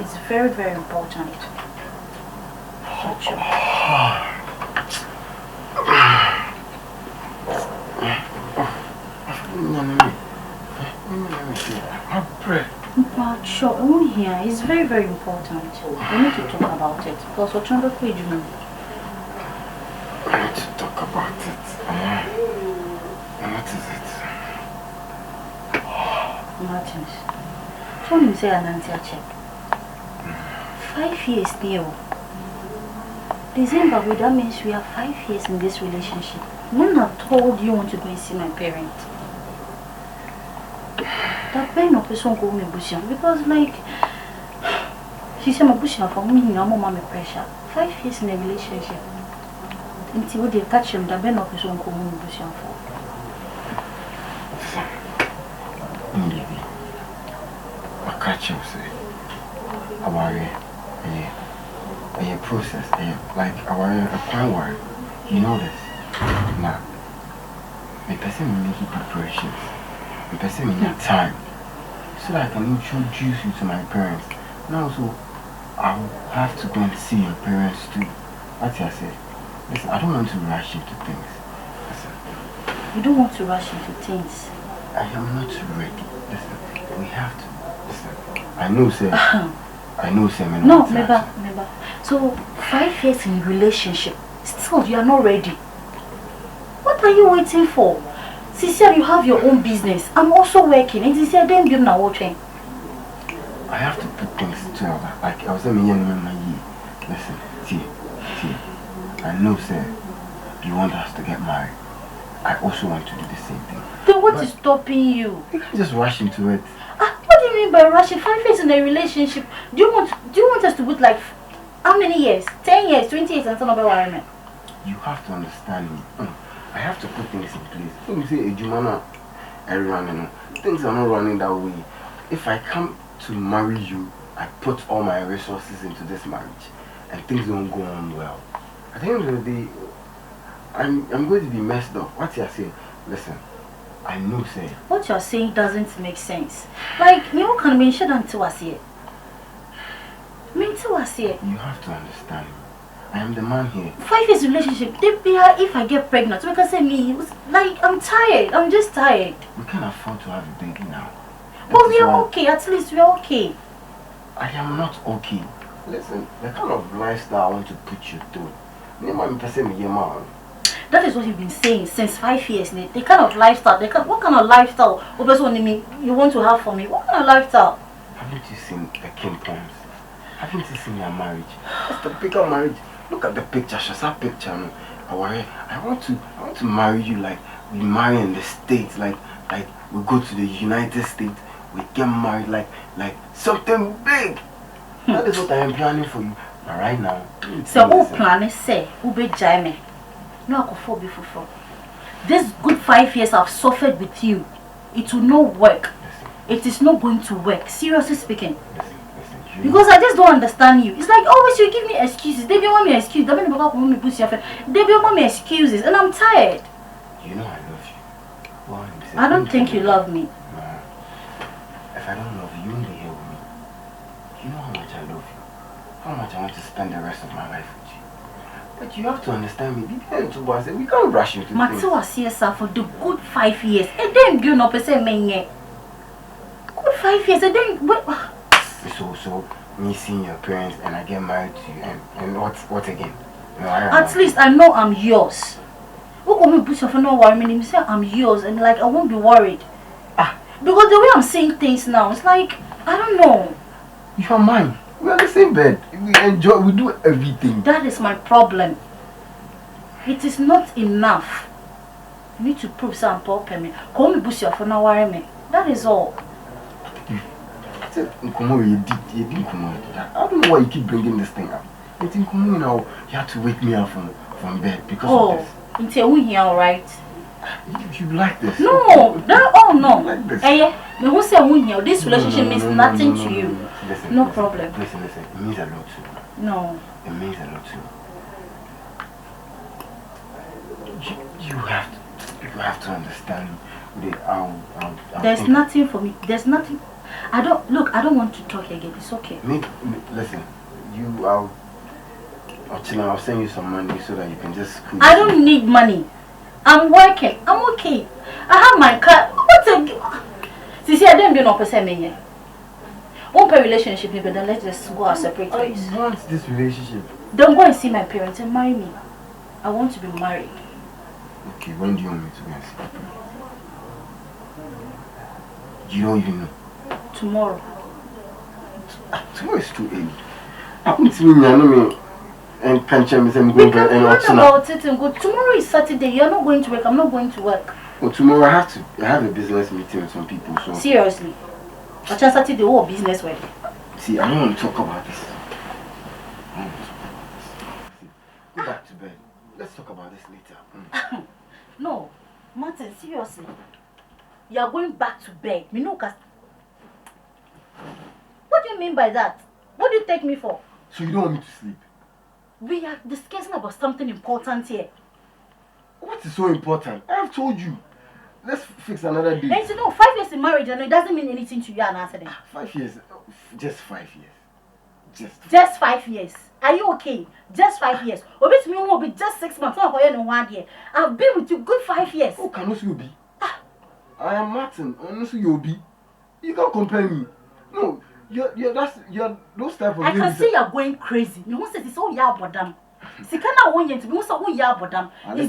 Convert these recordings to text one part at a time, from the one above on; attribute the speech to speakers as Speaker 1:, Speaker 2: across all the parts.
Speaker 1: It's very, very important. It's very, very important. We need to talk about it. Because we're trying to pay you.
Speaker 2: I need to talk about it. What is it?
Speaker 1: Martins. So you say an answer check. 5 years still. December, that means we have 5 years in this relationship. When I told you want to go and see my parents, that pain of person go me bushian because like she said my bushian for me, no more pressure. 5 years in a relationship. Until they catch him, that pain of person go me bushian for.
Speaker 2: I catch him say about a process, like a plan work. You know this. Now, the person will make preparations. The person will need time so that I can introduce you to my parents. Now, so I will have to go and see your parents too. That's what I said. Listen, I don't want to rush into things. Listen.
Speaker 1: You don't want to rush into things?
Speaker 2: I am not ready. Listen, we have to. Listen, I know, sir.
Speaker 1: No, never. So, 5 years in relationship, still you are not ready. What are you waiting for? Sister, you have your own business. I'm also working. And Sister, then you're not watching.
Speaker 2: I have to put things together. Like I was saying, listen, see. I know, sir, you want us to get married. I also want to do the same thing.
Speaker 1: Then what is stopping you?
Speaker 2: You can't just rush into it.
Speaker 1: What do you mean by rushing? 5 years in a relationship? Do you want us to put like how many years? 10 years, 20 years and some other environment?
Speaker 2: You have to understand me. I have to put things in place. When you say Ejumana, everyone, things are not running that way. If I come to marry you, I put all my resources into this marriage, and things don't go on well. At the end of the day, I'm going to be messed up. What you're saying? Listen, I know, say.
Speaker 1: What you're saying doesn't make sense. Like, you can't mention until I see it.
Speaker 2: You have to understand me. I am the man here.
Speaker 1: 5 years relationship. If I get pregnant, because say me, like I'm tired. I'm just tired.
Speaker 2: We can't afford to have a baby now.
Speaker 1: But we are okay. At least we are okay.
Speaker 2: I am not okay. Listen, the kind of lifestyle I want to put you through.
Speaker 1: That is what you've been saying since 5 years. The kind of lifestyle. What kind of lifestyle? You want to have for me? What kind of lifestyle?
Speaker 2: Haven't you seen the King Poems? Haven't you seen their marriage? That's the bigger marriage. Look at the picture. Just that picture. I want to marry you like we marry in the States. Like we go to the United States. We get married like something big. That is what I am planning for you. But right now,
Speaker 1: so who plan is say who be Jaime? No, I could fall before. This good 5 years I've suffered with you. It will not work.
Speaker 2: Listen.
Speaker 1: It is not going to work. Seriously speaking.
Speaker 2: Listen,
Speaker 1: because I just don't understand you. It's like always you give me excuses. They don't want me excuses. They don't want me excuses, and I'm tired.
Speaker 2: You know I love you. Well,
Speaker 1: I don't think you love me.
Speaker 2: No. If I don't love you, you won't be here with me. You know how much I love you. How much I want to spend the rest of my life with you. But you have to understand me. We can't rush into things.
Speaker 1: was here for the good 5 years. And then you know, good 5 years. And then
Speaker 2: So me seeing your parents and I get married to you and what again? No,
Speaker 1: at least I know I'm yours. Because I'm yours and like I won't be worried. Because the way I'm saying things now, it's like I don't know.
Speaker 2: You're mine. We are the same bed. We enjoy. We do everything.
Speaker 1: That is my problem. It is not enough. You need to prove something. Call me Busia for now. That is all.
Speaker 2: I don't know why you keep bringing this thing up. I think now you have to wake me up from bed because of this.
Speaker 1: Until we here, alright?
Speaker 2: You like this?
Speaker 1: No, no.
Speaker 2: You like this?
Speaker 1: Who said we here? This relationship means nothing to you.
Speaker 2: Listen,
Speaker 1: no problem.
Speaker 2: Listen. It means a lot to you.
Speaker 1: No.
Speaker 2: It means a lot to you. You have to understand.
Speaker 1: There's nothing for me. There's nothing. I don't want to talk again. It's okay.
Speaker 2: Listen, I'll send you some money so that you can just squeeze.
Speaker 1: I don't need money. I'm working. I'm okay. I have my car. What's a... See, I don't do no percent me here. Open relationship, but then let's just go our separate ways.
Speaker 2: I want this relationship.
Speaker 1: Don't go and see my parents and marry me. I want to be married.
Speaker 2: Okay, when do you want me to go and see your parents? You don't even know.
Speaker 1: Tomorrow.
Speaker 2: Tomorrow is too early. I'm telling you, and can't you miss and go and
Speaker 1: about it and go. Tomorrow is Saturday. You're not going to work. I'm not going to work.
Speaker 2: Well, tomorrow I have a business meeting with some people. So
Speaker 1: seriously, I just Saturday whole business wedding.
Speaker 2: See, I don't want to talk about this. Go back to bed. Let's talk about this later.
Speaker 1: No, Martin, seriously. You are going back to bed. What do you mean by that? What do you take me for?
Speaker 2: So you don't want me to sleep?
Speaker 1: We are discussing about something important here.
Speaker 2: What is so important? I have told you. Let's fix another day.
Speaker 1: And you know, 5 years in marriage and it doesn't mean anything to you and answer them.
Speaker 2: 5 years. Just 5 years.
Speaker 1: Just 5 years. Are you okay? Just 5 years. Obviously, me will be just 6 months. Not 1 year. I've been with you good 5 years.
Speaker 2: Oh, can you be? I am Martin. Honestly, you'll be. You can't compare me. No, you're those type of.
Speaker 1: I can see you're going crazy. You want to say it's all ya bodam. It's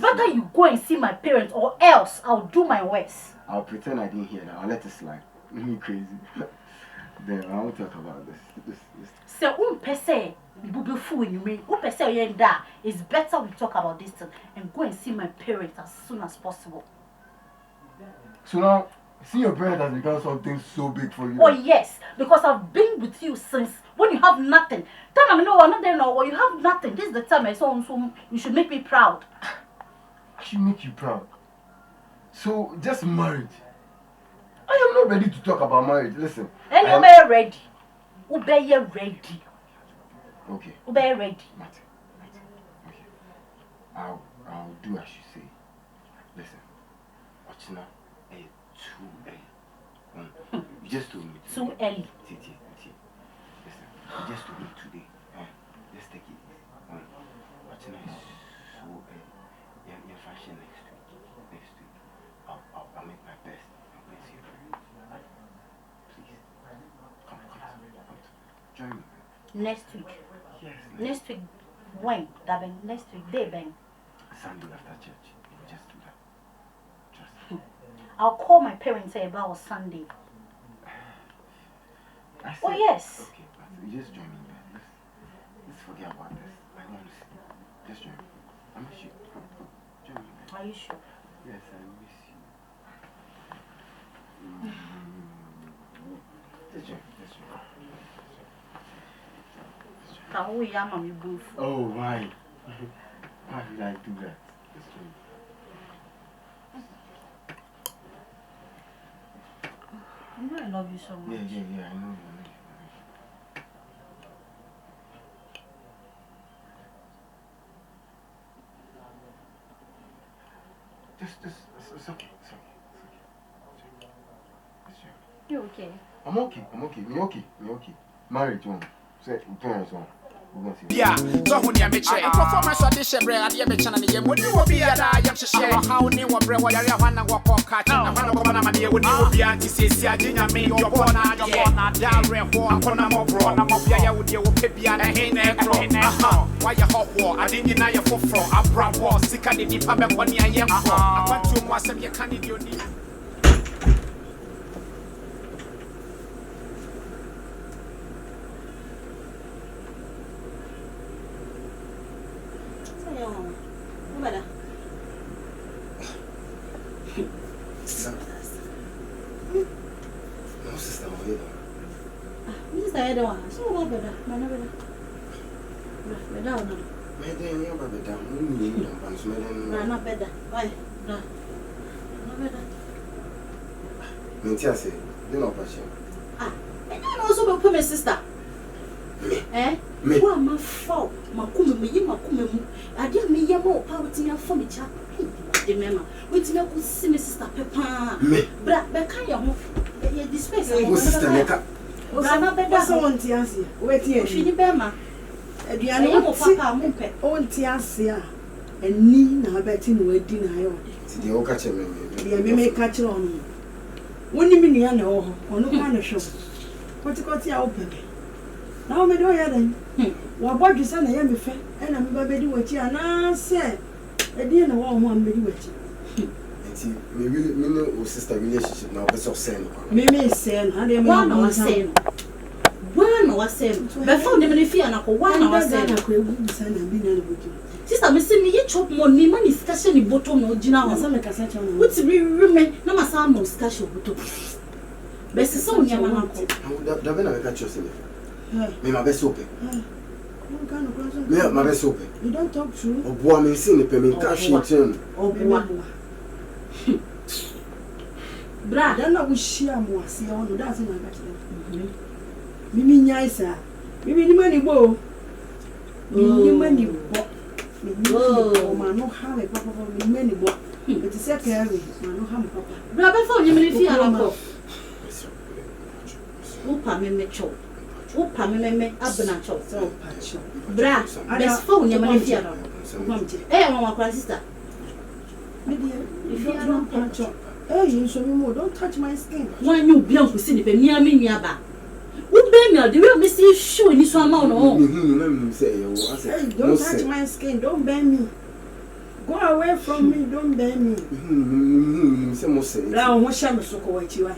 Speaker 1: better you go and see my parents, or else I'll do my worst.
Speaker 2: I'll pretend I didn't hear that. I'll let it slide. Me crazy. Then I won't talk about this.
Speaker 1: So it's better we talk about this thing and go and see my parents as soon as possible.
Speaker 2: So now, see your parents has become something so big for you.
Speaker 1: Oh yes, because I've been with you since when you have nothing. Time I'm not there now. When you have nothing, this is the time I saw so you should make me proud.
Speaker 2: I should make you proud. So just marriage. I am not ready to talk about marriage. Listen.
Speaker 1: And you be ready. You be ready.
Speaker 2: Okay.
Speaker 1: You be ready.
Speaker 2: Martin. Okay. I'll do as you say. Listen. Watch now. Too early. You just told me
Speaker 1: too early.
Speaker 2: Listen, you just told me today. Let's take it. Watch now is so early. Your fashion next week. I'll make my best. I'm going to see you. Please. Come. Join me.
Speaker 1: Next week.
Speaker 2: Yes.
Speaker 1: Next week. When? Next week. Day, Ben.
Speaker 2: Sunday after church. You just do that. Trust me.
Speaker 1: I'll call my parents about Sunday. Oh yes.
Speaker 2: Okay, but you just join me. Let's forget about this. I want to see. Just join me. I miss you. Join me.
Speaker 1: Are you sure?
Speaker 2: Yes, I miss you. Just join me. Oh, why? Why did I do that? Just join me.
Speaker 1: You know I love you so much.
Speaker 2: Yeah, I know you. It's okay.
Speaker 1: You okay?
Speaker 2: I'm okay. Me okay. Marriage one. Say, parents one.
Speaker 3: Yeah, so when you meet a performance of this bread at the Ebetu when you will be at I am share how new bread what you want to walk on catch. I want to go on a man when you will be anti CC. Me, your born out, Darren, one corner more broad. I'm up here with you, Pippi and a hen. Why you hot war? I didn't deny your foot from a brown war. Sick and in the public when I am. I want to more some your candidate.
Speaker 2: Say, do not push him.
Speaker 1: And I also put my sister. Me? Who am I for? Makume, I didn't mean your more power to your family. the mema. Wait me go see me sister Peppa. Bra be kan your home. The space.
Speaker 2: Oh sister Meka.
Speaker 1: Bra beda
Speaker 4: so won ti ase. Wait here.
Speaker 1: Fini be ma.
Speaker 4: Aduane
Speaker 1: mo papa mo pe.
Speaker 4: On ti ase a. Eni na abeti no adi na ayo.
Speaker 2: Ti de o ka che me.
Speaker 4: Dia me ka che on. Woni mi nia na wo ho. Ono ka na hwe. Koti a open. Na o me do ya den. Wa bodwi se na ye me fe. E na me ba bedi wachi ana se. E di na wo ho am bedi wachi.
Speaker 2: Enti me no sister relationship na person say no.
Speaker 4: Me say no. Ade me
Speaker 1: no say no. One was saying, before the fear na ko one was saying
Speaker 4: na ko egu bisa na bi na bojo.
Speaker 1: Sister me say me ye chop money man discussion ni bottom no gina ho.
Speaker 4: Asa me kasa cha na.
Speaker 1: What we remain na masa mo discussion bottom. Best so nyama na ko.
Speaker 2: Da be na me ka cho say me ma be so pe. Me ma be so pe.
Speaker 4: You don't talk true.
Speaker 2: Obo me say ne pe me ka hwe tin.
Speaker 1: Obo. Bra,
Speaker 4: dan na wo hia mo ase ya no da say na ka cha. Mimi nyaisa. Mimi ni mani bo. Mimi mani bo. Mimi ma no ha me papa mimi mani bo. It is a carry. Ma no ha me papa.
Speaker 1: Bra be for nyimini fi ala ko. Upa me cho. Upa me abna cho.
Speaker 4: So pa cho.
Speaker 1: Bra, best for nyimini fi ala. Mama kwa sister.
Speaker 4: Me dia, if you don't pa cho. You so me more don't touch my skin.
Speaker 1: When you be on kusi ni pe nia me nia ba. Who be me the way me see show ni so amount no.
Speaker 4: Don't touch my skin, don't burn me. Go away from me, don't burn me. Now what shall me so ko wachi why?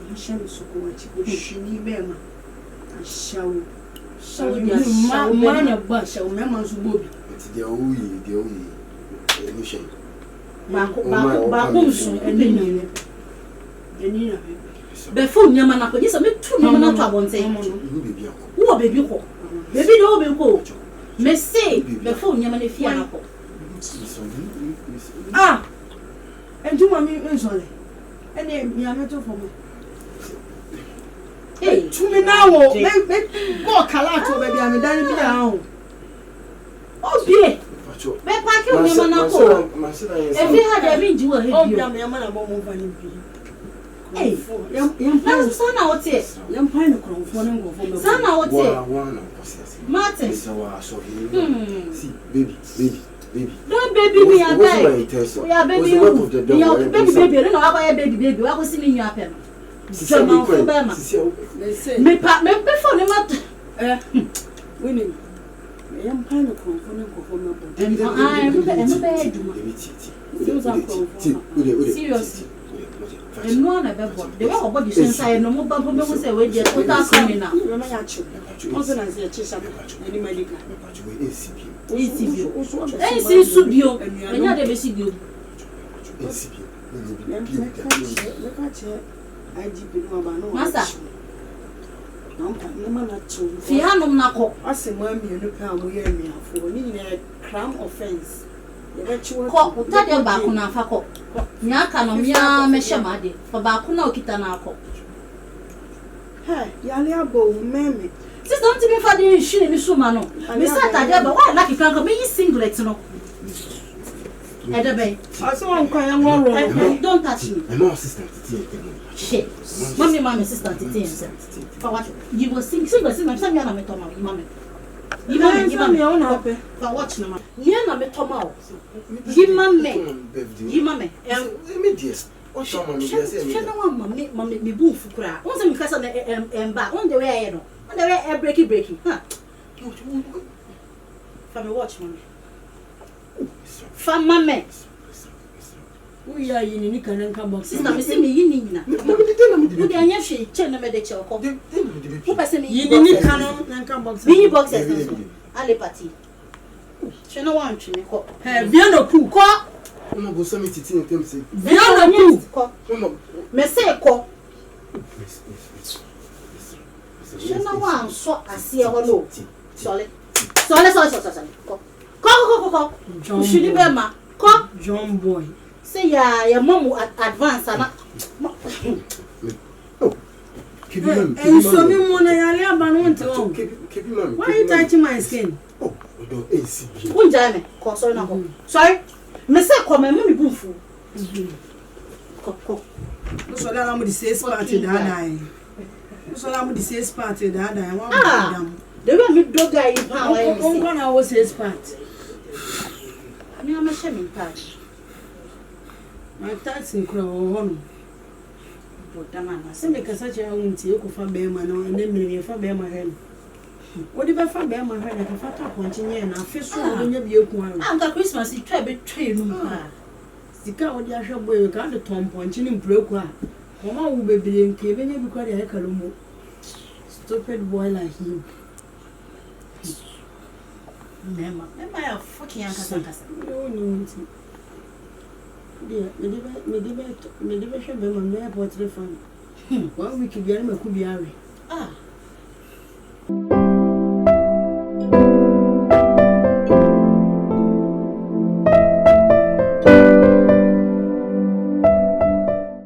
Speaker 4: What shall me so ko wachi ko shini be ma. Shaw dia shaw man ya ba shaw me man so bobi.
Speaker 2: Ti de oyi emission.
Speaker 1: Ba ko nso eni ni. Before nyama na ko jisa me tu nyama na to abonte wo baby ko baby do be ko me say before nyama na fia na ko
Speaker 4: enju mami nsole ene mi ameto for me tu me na wo me go kala to baby am dan bi ahun
Speaker 1: obie be pa ke nyama na ko e fi ha da mi nji wo he bi
Speaker 4: o bi am na bo mo fani bi
Speaker 1: Hey, that's sana wote.
Speaker 4: Yampine kronfo ne ngofo me.
Speaker 1: Sana wote.
Speaker 2: Martin. See, baby.
Speaker 1: Don't baby me abeg. We are baby. We are baby. No aba baby. We go see me nyu apem. Jama fo be ma. Me before ne mat.
Speaker 4: Winning. Yampine kronfo ne ngofo me.
Speaker 1: Seriously. And no one ever bought. They were about the sensei no more bubble no say we just put us in now.
Speaker 4: Also as a chisha any medical.
Speaker 1: Hey, subio. And ya de besi bio. Master. Fi hanom na ko.
Speaker 4: Asema mienu pa mo ye miafo ni nyina crime offense.
Speaker 1: Ko utade ba ko na fa ko. Nya aka no mia me hye de. Fa ba ko na okita na ko.
Speaker 4: Hey, yale abo meme.
Speaker 1: Sis don't me fa de hwene ni suma no. Me Saturday ba why lucky kan ko me singlet no. Edebe.
Speaker 4: Aso wan kwa ya ngoro.
Speaker 1: Don't touch me.
Speaker 2: No assistant.
Speaker 1: Shit. Mommy assistant tete. For what? You will sing I'm saying na me toma mommy. You me on happy. For watch na. You na me toma. You mommy.
Speaker 2: Immediate. O toma me dey say me.
Speaker 1: She no want mommy me bu fukura. Won say me kasa na emba. On the way here no. On the way breaky. Huh. For me watch mommy. For mommy.
Speaker 4: We are in any kind of box.
Speaker 1: Sister, me say me yini na. Who dey anya hwe che na me dey che ko. Who person me
Speaker 4: yini kan box.
Speaker 1: Be boxes. Ale party. She no want me ko.
Speaker 4: Bien no ku
Speaker 2: ko. Mo go so me titi ntem say.
Speaker 4: Bien no ku
Speaker 1: ko. Me say ko. She no want so asie ho no. Sole. Ko. She ni be ma. Ko.
Speaker 4: John boy.
Speaker 1: Say ya mom advance ana.
Speaker 4: And so me mona yale abanu why are you touching my skin?
Speaker 2: Oh, don't AC.
Speaker 1: Unja me. Ko sorry na ko. Sorry. Me say come me me bufu. Koko.
Speaker 4: No so that am the sales party that die. No so that am the sales party that die. One them.
Speaker 1: The way me dog guy in power.
Speaker 4: On gonna was sales party.
Speaker 1: Me am share me patch.
Speaker 4: My taxi crow on.
Speaker 1: But that man
Speaker 4: Say me kasa che awunti e ko fa be ma no ene me fa be ma hen. Odi be fa be ma hen ka fa ta ponche na afi so wo nya bi eku an.
Speaker 1: Anka Christmas it twa be twa no ha.
Speaker 4: Sika odi ahwe boy ka de tom ponche ni mpreku a. Mama wo bebere nke be nya bi kwa de akalo mo. Stupid boy like him.
Speaker 1: Mema ya fucking kasa.
Speaker 4: No. Yeah, me debe show be ma me portrait fan. 1 week bi ari ma ku bi are.